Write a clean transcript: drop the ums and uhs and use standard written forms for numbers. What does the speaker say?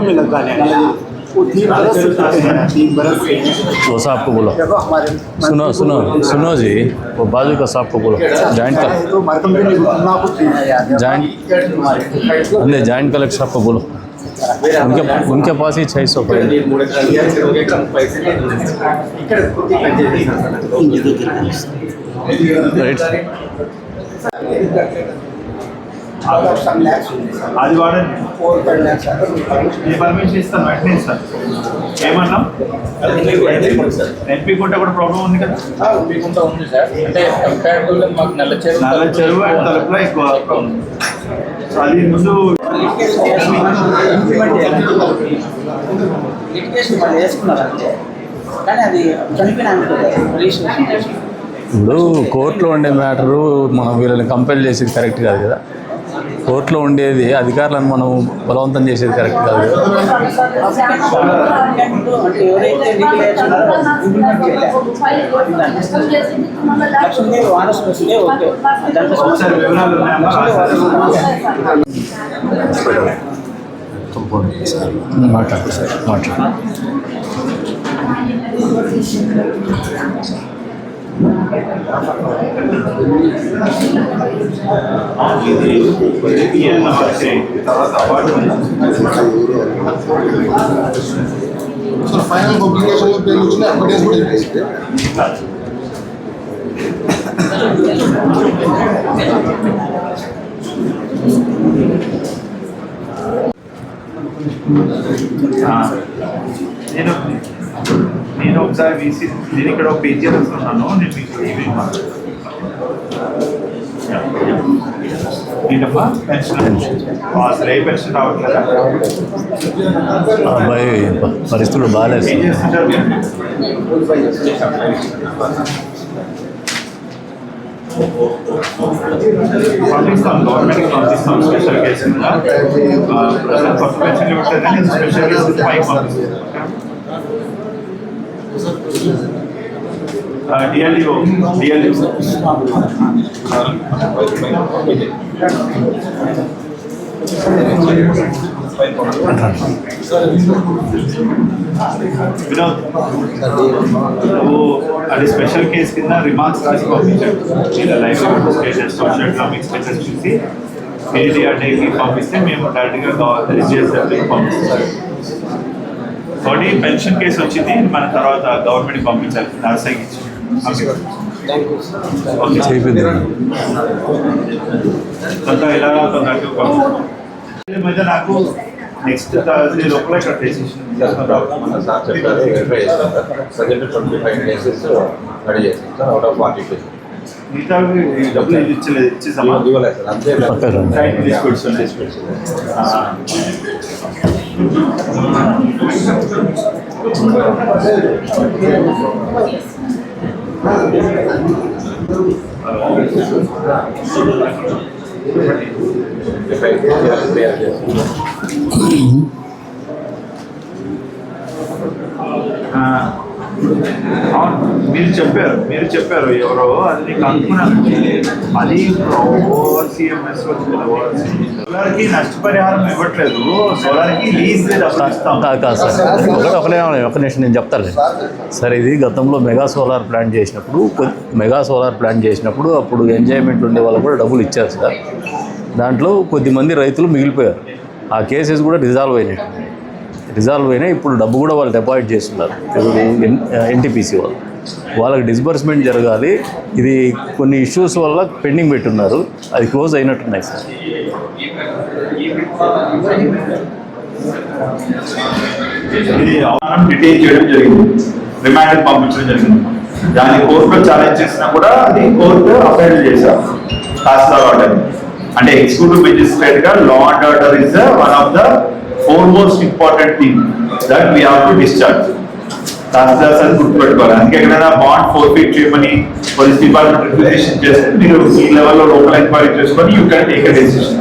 में लगाने वो 3 बरस वो साहब को बोलो, सुनो सुनो सुनो जी, वो बाजू का साहब को बोलो, जॉइंट का जॉइंट कलेक्टर साहब को बोलो, उनके पास ही 600 అది వాడండి. ఏ పర్మిషన్ ఇస్తాను వెంటనే ఇస్తాను. ఏమన్నా ఎన్పీ కుంట కూడా ప్రాబ్లం ఉంది కదా? ఎన్పీ కుంట ఉంది సార్. అంటే కంపారిటివ్లీ మాకు నల్ల చెరువు అండ్ తలుపులో ఎక్కువ ప్రాబ్లం. సో అది ముందు లిటిగేషన్ వాళ్ళు వేసుకున్నారంటే కానీ అది చనిపోయిన ఇప్పుడు కోర్టులో ఉండే మ్యాటరు మనం వీళ్ళని కంపెల్ చేసేది కరెక్ట్ కాదు కదా. కోర్టులో ఉండేది అధికారులను మనం బలవంతం చేసేది కరెక్ట్ కాదు కదా. మాట్లాడు సార్, మాట్లాడు. సో ఫైనల్ పబ్లికేషన్ లో పేరు వచ్చిన అడ్వర్టైజ్మెంట్ చేస్తే నేను ఒకసారి వీసీ నేను ఇక్కడ ఒక పేజీ వస్తున్నాను. నేను మీకు ఏంటమ్మా పెన్షన్ రే పెన్షన్ రావట్లేదా? అబ్బాయి పరిస్థితులు బాగాలేదు. ఏం చేస్తుంటారు? పంపిస్తాం, గవర్నమెంట్కి పంపిస్తాం. స్పెషల్ కేసు కొత్త పెన్షన్ ఇవ్వట్లేదు కానీ స్పెషల్ కేసు పైకి పంపిస్తాం. DLO వినోద్ అది స్పెషల్ కేసు కింద రిమార్క్స్ రాసి పంపించాడు. Life status social economic status చూసి ADRDకి పంపిస్తే మేము డైరెక్ట్గా రిజిస్టర్ పంపిస్తాం. ఒకటి పెన్షన్ కేసు వచ్చింది, మన తర్వాత గవర్నమెంట్కి పంపించాలి. నర్సైకి కొంత ఇలా కొంత మధ్య నాకు నెక్స్ట్ థర్స్డే లోపల ఇక్కడ డెసిషన్ మిగతా డబ్బులు ఇచ్చలేదు, ఇచ్చి మీరు చెప్పారు ఎవరో అది నీకు అనుకున్నాను. అది ఓఆర్సీఎంఎస్ సోలార్కి నష్టపరిహారం ఇవ్వట్లేదు, సోలార్కి లీజ్ కాదు సార్. ఒక నిమిషం నేను చెప్తాను సార్. ఇది గతంలో మెగా సోలార్ ప్లాంట్ చేసినప్పుడు అప్పుడు ఎంజాయ్మెంట్ ఉండే వాళ్ళు కూడా డబ్బులు ఇచ్చారు సార్. దాంట్లో కొద్దిమంది రైతులు మిగిలిపోయారు. ఆ కేసెస్ కూడా రిజాల్వ్ అయినాయి. ఇప్పుడు డబ్బు కూడా వాళ్ళు డిపాజిట్ చేస్తున్నారు. NTPC వాళ్ళకి డిస్బర్స్మెంట్ జరగాలి. ఇది కొన్ని ఇష్యూస్ వల్ల పెండింగ్ పెట్టున్నారు, అది క్లోజ్ అయినట్టున్నాయి సార్. ఇది డిటైన్ చేయడం జరిగింది, రిమాండ్ పంపించడం జరిగింది. దాన్ని కోర్టులో ఛాలెంజ్ చేసినా కూడా అది కోర్టు అపీల్ చేశారు. తహసీల్దార్ ఆర్డర్ అంటే ఎగ్జిక్యూటివ్ మెజిస్ట్రేట్ గా law and order is one of the foremost important thing. That we have to discharge. Tahsildar అని గుర్తుపెట్టుకోవాలి. అందుకే ఎక్కడైనా బాండ్ ఫోర్ఫీట్ చేయమని పోలీస్ డిపార్ట్మెంట్ రిక్వెజిషన్ చేస్తే మీరు ఈ లెవెల్లో లోకల్ ఎంక్వైరీ చేసుకొని you can take a decision.